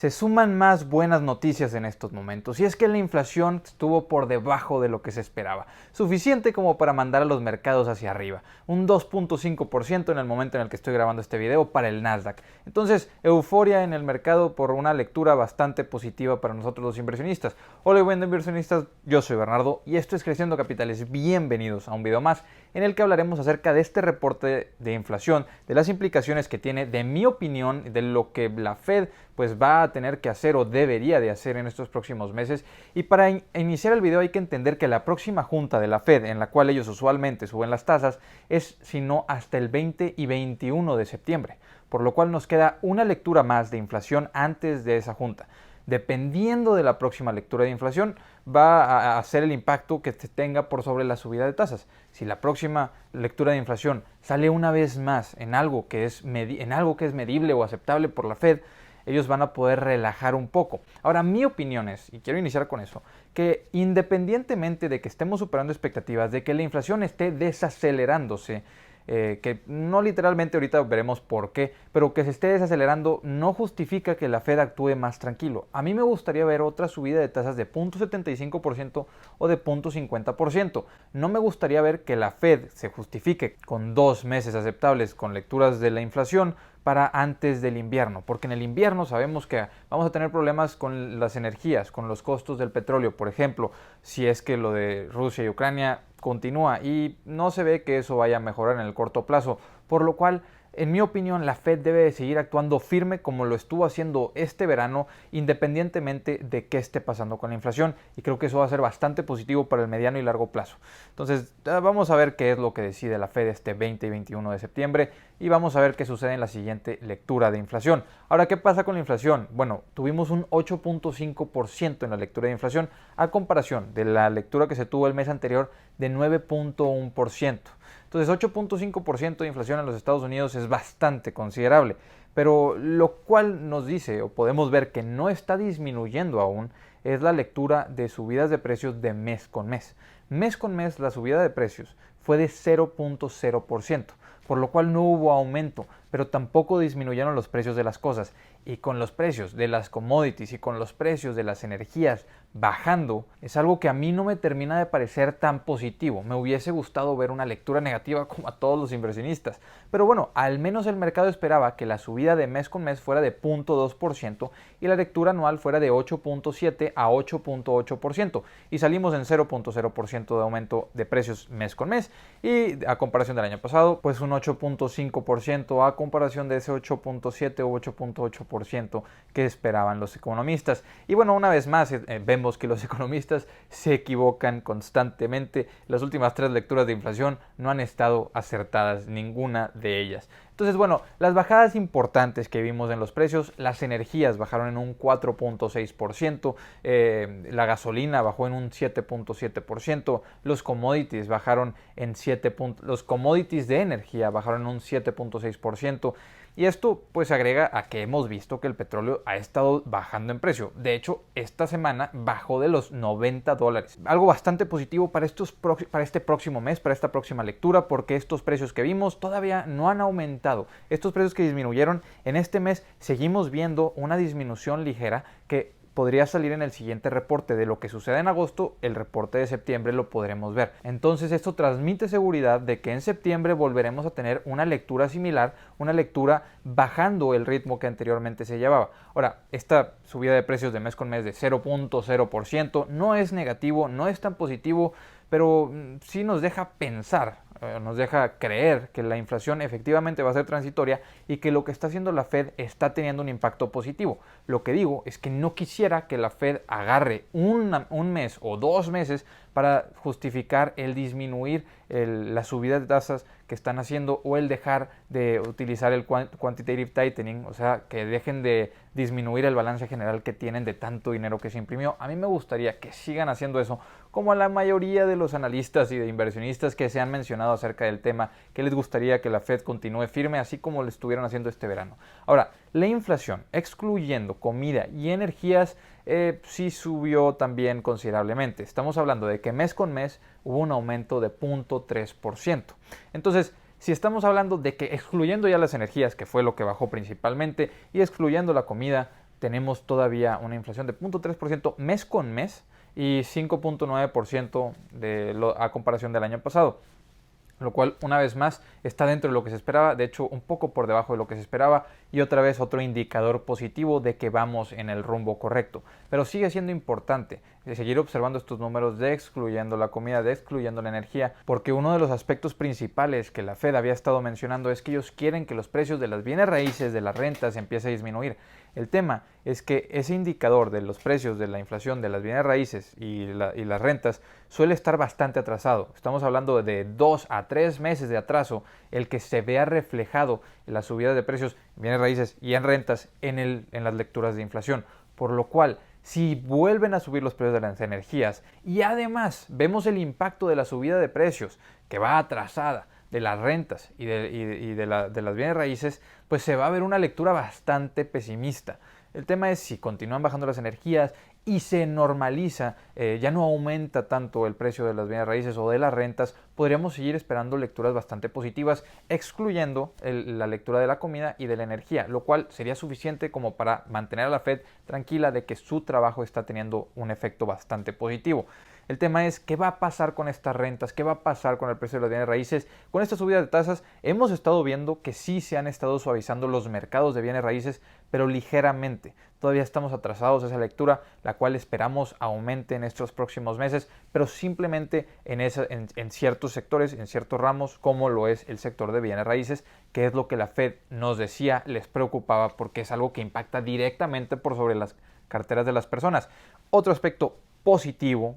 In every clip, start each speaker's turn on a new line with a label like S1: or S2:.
S1: Se suman más buenas noticias en estos momentos, y es que la inflación estuvo por debajo de lo que se esperaba, suficiente como para mandar a los mercados hacia arriba, un 2.5% en el momento en el que estoy grabando este video para el Nasdaq. Entonces, euforia en el mercado por una lectura bastante positiva para nosotros los inversionistas. Hola, buen inversionistas, yo soy Bernardo y esto es Creciendo Capitales. Bienvenidos a un video más en el que hablaremos acerca de este reporte de inflación, de las implicaciones que tiene, de mi opinión, de lo que la Fed pues va a tener que hacer o debería de hacer en estos próximos meses. Y para iniciar el video hay que entender que la próxima junta de la Fed, en la cual ellos usualmente suben las tasas, es si no hasta el 20 y 21 de septiembre, por lo cual nos queda una lectura más de inflación antes de esa junta. Dependiendo de la próxima lectura de inflación, va a hacer el impacto que se tenga por sobre la subida de tasas. Si la próxima lectura de inflación sale una vez más en algo que es medible o aceptable por la Fed, ellos van a poder relajar un poco. Ahora, mi opinión es, y quiero iniciar con eso, que independientemente de que estemos superando expectativas, de que la inflación esté desacelerándose, que no literalmente ahorita veremos por qué, pero que se esté desacelerando no justifica que la Fed actúe más tranquilo. A mí me gustaría ver otra subida de tasas de 0.75% o de 0.50%. No me gustaría ver que la Fed se justifique con 2 meses aceptables con lecturas de la inflación para antes del invierno, porque en el invierno sabemos que vamos a tener problemas con las energías, con los costos del petróleo, por ejemplo, si es que lo de Rusia y Ucrania continúa, y no se ve que eso vaya a mejorar en el corto plazo, por lo cual, en mi opinión, la Fed debe de seguir actuando firme como lo estuvo haciendo este verano, independientemente de qué esté pasando con la inflación, y creo que eso va a ser bastante positivo para el mediano y largo plazo. Entonces, vamos a ver qué es lo que decide la Fed este 20 y 21 de septiembre, y vamos a ver qué sucede en la siguiente lectura de inflación. Ahora, ¿qué pasa con la inflación? Bueno, tuvimos un 8.5% en la lectura de inflación, a comparación de la lectura que se tuvo el mes anterior de 9.1%. Entonces, 8.5% de inflación en los Estados Unidos es bastante considerable, pero lo cual nos dice, o podemos ver que no está disminuyendo aún, es la lectura de subidas de precios de mes con mes. Mes con mes la subida de precios fue de 0.0%, por lo cual no hubo aumento, pero tampoco disminuyeron los precios de las cosas. Y con los precios de las commodities y con los precios de las energías bajando, es algo que a mí no me termina de parecer tan positivo. Me hubiese gustado ver una lectura negativa como a todos los inversionistas. Pero bueno, al menos el mercado esperaba que la subida de mes con mes fuera de 0.2% y la lectura anual fuera de 8.7 a 8.8%. Y salimos en 0.0% de aumento de precios mes con mes. Y a comparación del año pasado, pues un 8.5% a comparación de ese 8.7 o 8.8% que esperaban los economistas. Y bueno, una vez más vemos que los economistas se equivocan constantemente. Las últimas 3 lecturas de inflación no han estado acertadas, ninguna de ellas. Entonces, bueno, las bajadas importantes que vimos en los precios, las energías bajaron en un 4.6%, la gasolina bajó en un 7.7%, los commodities bajaron en los commodities de energía bajaron en un 7.6%. Y esto pues agrega a que hemos visto que el petróleo ha estado bajando en precio. De hecho, esta semana bajó de los $90. Algo bastante positivo para este próximo mes, para esta próxima lectura, porque estos precios que vimos todavía no han aumentado. Estos precios que disminuyeron en este mes, seguimos viendo una disminución ligera que podría salir en el siguiente reporte. De lo que sucede en agosto, el reporte de septiembre lo podremos ver. Entonces esto transmite seguridad de que en septiembre volveremos a tener una lectura similar, una lectura bajando el ritmo que anteriormente se llevaba. Ahora, esta subida de precios de mes con mes de 0.0% no es negativo, no es tan positivo, pero sí nos deja pensar, nos deja creer que la inflación efectivamente va a ser transitoria y que lo que está haciendo la Fed está teniendo un impacto positivo. Lo que digo es que no quisiera que la Fed agarre un mes o 2 meses para justificar el disminuir la subida de tasas que están haciendo o el dejar de utilizar el quantitative tightening, o sea, que dejen de disminuir el balance general que tienen de tanto dinero que se imprimió. A mí me gustaría que sigan haciendo eso, como a la mayoría de los analistas y de inversionistas que se han mencionado acerca del tema, que les gustaría que la Fed continúe firme, así como lo estuvieron haciendo este verano. Ahora, la inflación, excluyendo comida y energías, sí subió también considerablemente. Estamos hablando de que mes con mes hubo un aumento de 0.3%. Entonces, si estamos hablando de que excluyendo ya las energías, que fue lo que bajó principalmente, y excluyendo la comida, tenemos todavía una inflación de 0.3% mes con mes y 5.9% a comparación del año pasado, lo cual una vez más está dentro de lo que se esperaba, de hecho un poco por debajo de lo que se esperaba, y otra vez otro indicador positivo de que vamos en el rumbo correcto. Pero sigue siendo importante seguir observando estos números, de excluyendo la comida, de excluyendo la energía, porque uno de los aspectos principales que la Fed había estado mencionando es que ellos quieren que los precios de las bienes raíces, de las rentas, empiece a disminuir. El tema es que ese indicador de los precios de la inflación de las bienes raíces y las rentas suele estar bastante atrasado. Estamos hablando de 2 a 3 meses de atraso el que se vea reflejado en la subida de precios en bienes raíces y en rentas en las lecturas de inflación. Por lo cual, si vuelven a subir los precios de las energías y además vemos el impacto de la subida de precios que va atrasada de las rentas y de las bienes raíces, pues se va a ver una lectura bastante pesimista. El tema es si continúan bajando las energías y se normaliza, ya no aumenta tanto el precio de las bienes raíces o de las rentas, podríamos seguir esperando lecturas bastante positivas, excluyendo la lectura de la comida y de la energía, lo cual sería suficiente como para mantener a la Fed tranquila de que su trabajo está teniendo un efecto bastante positivo. El tema es qué va a pasar con estas rentas, qué va a pasar con el precio de las bienes raíces. Con esta subida de tasas hemos estado viendo que sí se han estado suavizando los mercados de bienes raíces, pero ligeramente. Todavía estamos atrasados a esa lectura, la cual esperamos aumente en estos próximos meses, pero simplemente en ciertos sectores, en ciertos ramos, como lo es el sector de bienes raíces, que es lo que la Fed nos decía les preocupaba porque es algo que impacta directamente por sobre las carteras de las personas. Otro aspecto positivo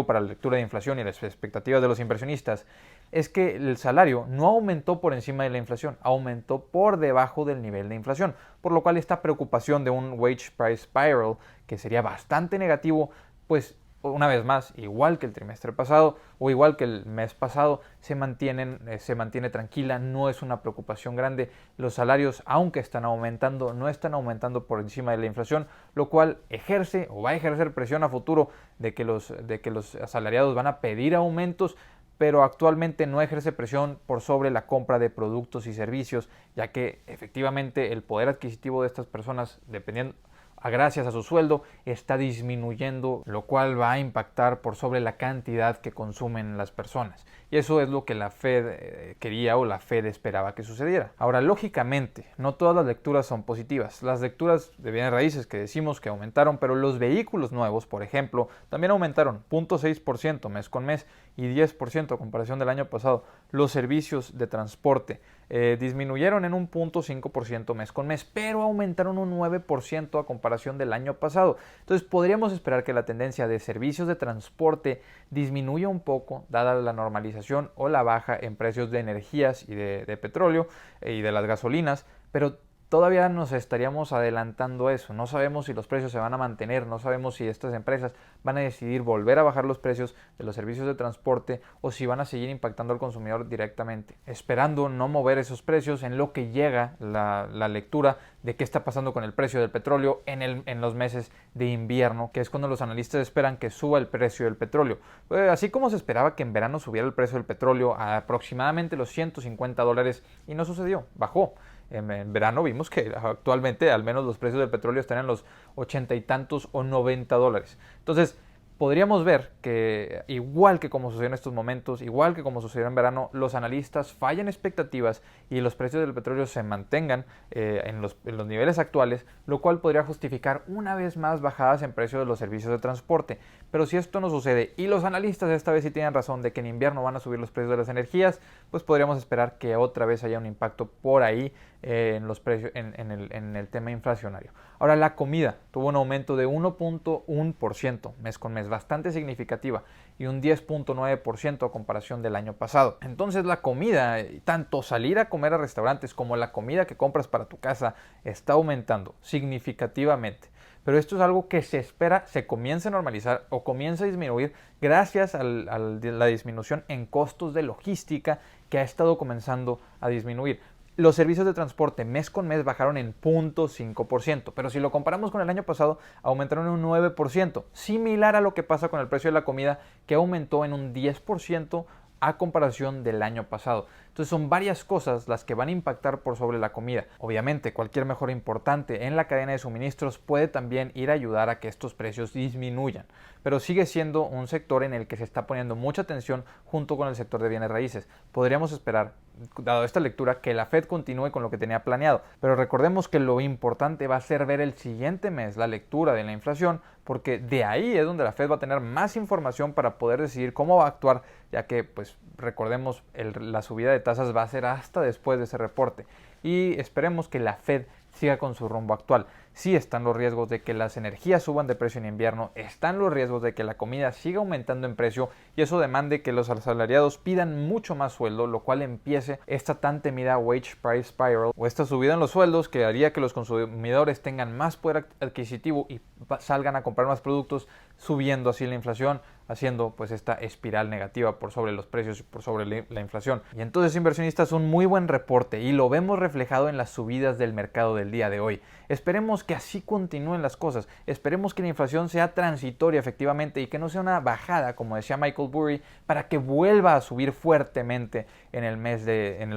S1: para la lectura de inflación y las expectativas de los inversionistas, es que el salario no aumentó por encima de la inflación, aumentó por debajo del nivel de inflación, por lo cual esta preocupación de un wage price spiral, que sería bastante negativo, pues una vez más, igual que el trimestre pasado o igual que el mes pasado, se mantiene tranquila, no es una preocupación grande. Los salarios, aunque están aumentando, no están aumentando por encima de la inflación, lo cual ejerce o va a ejercer presión a futuro de que los asalariados van a pedir aumentos, pero actualmente no ejerce presión por sobre la compra de productos y servicios, ya que efectivamente el poder adquisitivo de estas personas, dependiendo gracias a su sueldo, está disminuyendo, lo cual va a impactar por sobre la cantidad que consumen las personas. Y eso es lo que la Fed quería o la Fed esperaba que sucediera. Ahora, lógicamente, no todas las lecturas son positivas. Las lecturas de bienes raíces que decimos que aumentaron, pero los vehículos nuevos, por ejemplo, también aumentaron 0.6% mes con mes y 10% a comparación del año pasado. Los servicios de transporte disminuyeron en un 0.5% mes con mes, pero aumentaron un 9% a comparación del año pasado. Entonces podríamos esperar que la tendencia de servicios de transporte disminuya un poco, dada la normalización o la baja en precios de energías y de petróleo y de las gasolinas, pero todavía nos estaríamos adelantando eso. No sabemos si los precios se van a mantener, no sabemos si estas empresas van a decidir volver a bajar los precios de los servicios de transporte o si van a seguir impactando al consumidor directamente, esperando no mover esos precios en lo que llega la lectura de qué está pasando con el precio del petróleo en los meses de invierno, que es cuando los analistas esperan que suba el precio del petróleo. Así como se esperaba que en verano subiera el precio del petróleo a aproximadamente los $150 y no sucedió, bajó. En verano vimos que actualmente al menos los precios del petróleo están en los 80 y tantos o $90. Entonces podríamos ver que igual que como sucedió en estos momentos, igual que como sucedió en verano, los analistas fallan expectativas y los precios del petróleo se mantengan en los niveles actuales, lo cual podría justificar una vez más bajadas en precio de los servicios de transporte. Pero si esto no sucede y los analistas esta vez sí tienen razón de que en invierno van a subir los precios de las energías, pues podríamos esperar que otra vez haya un impacto por ahí en los precios, en el tema inflacionario. Ahora, la comida tuvo un aumento de 1.1% mes con mes, bastante significativa, y un 10.9% a comparación del año pasado. Entonces la comida, tanto salir a comer a restaurantes como la comida que compras para tu casa, está aumentando significativamente. Pero esto es algo que se espera se comience a normalizar o comience a disminuir gracias a la disminución en costos de logística que ha estado comenzando a disminuir. Los servicios de transporte mes con mes bajaron en 0.5%, pero si lo comparamos con el año pasado, aumentaron en un 9%, similar a lo que pasa con el precio de la comida, que aumentó en un 10% a comparación del año pasado. Entonces son varias cosas las que van a impactar por sobre la comida. Obviamente cualquier mejora importante en la cadena de suministros puede también ir a ayudar a que estos precios disminuyan, pero sigue siendo un sector en el que se está poniendo mucha atención junto con el sector de bienes raíces. Podríamos esperar, dado esta lectura, que la Fed continúe con lo que tenía planeado, pero recordemos que lo importante va a ser ver el siguiente mes la lectura de la inflación, porque de ahí es donde la Fed va a tener más información para poder decidir cómo va a actuar, ya que pues recordemos la subida de tasas va a ser hasta después de ese reporte y esperemos que la Fed siga con su rumbo actual. Sí están los riesgos de que las energías suban de precio en invierno, están los riesgos de que la comida siga aumentando en precio y eso demande que los asalariados pidan mucho más sueldo, lo cual empiece esta tan temida wage price spiral o esta subida en los sueldos que haría que los consumidores tengan más poder adquisitivo y salgan a comprar más productos, subiendo así la inflación, haciendo pues esta espiral negativa por sobre los precios y por sobre la inflación. Y entonces, inversionistas, un muy buen reporte y lo vemos reflejado en las subidas del mercado del día de hoy. Esperemos que así continúen las cosas, esperemos que la inflación sea transitoria efectivamente y que no sea una bajada, como decía Michael Burry, para que vuelva a subir fuertemente en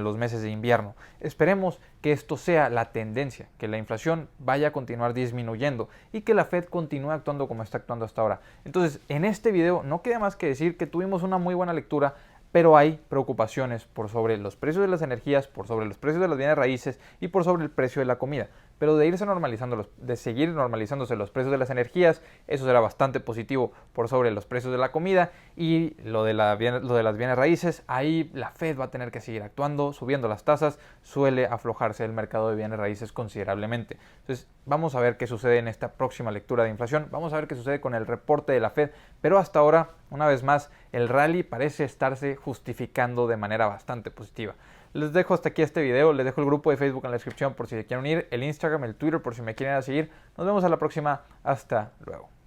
S1: los meses de invierno. Esperemos que esto sea la tendencia, que la inflación vaya a continuar disminuyendo y que la Fed continúe actuando como está actuando hasta ahora. Entonces, en este video no queda más que decir que tuvimos una muy buena lectura, pero hay preocupaciones por sobre los precios de las energías, por sobre los precios de las bienes raíces y por sobre el precio de la comida. Pero de irse normalizando, de seguir normalizándose los precios de las energías, eso será bastante positivo por sobre los precios de la comida y lo de las bienes raíces, ahí la Fed va a tener que seguir actuando, subiendo las tasas, suele aflojarse el mercado de bienes raíces considerablemente. Entonces vamos a ver qué sucede en esta próxima lectura de inflación, vamos a ver qué sucede con el reporte de la Fed, pero hasta ahora, una vez más, el rally parece estarse justificando de manera bastante positiva. Les dejo hasta aquí este video, les dejo el grupo de Facebook en la descripción por si se quieren unir, el Instagram, el Twitter por si me quieren seguir. Nos vemos a la próxima, hasta luego.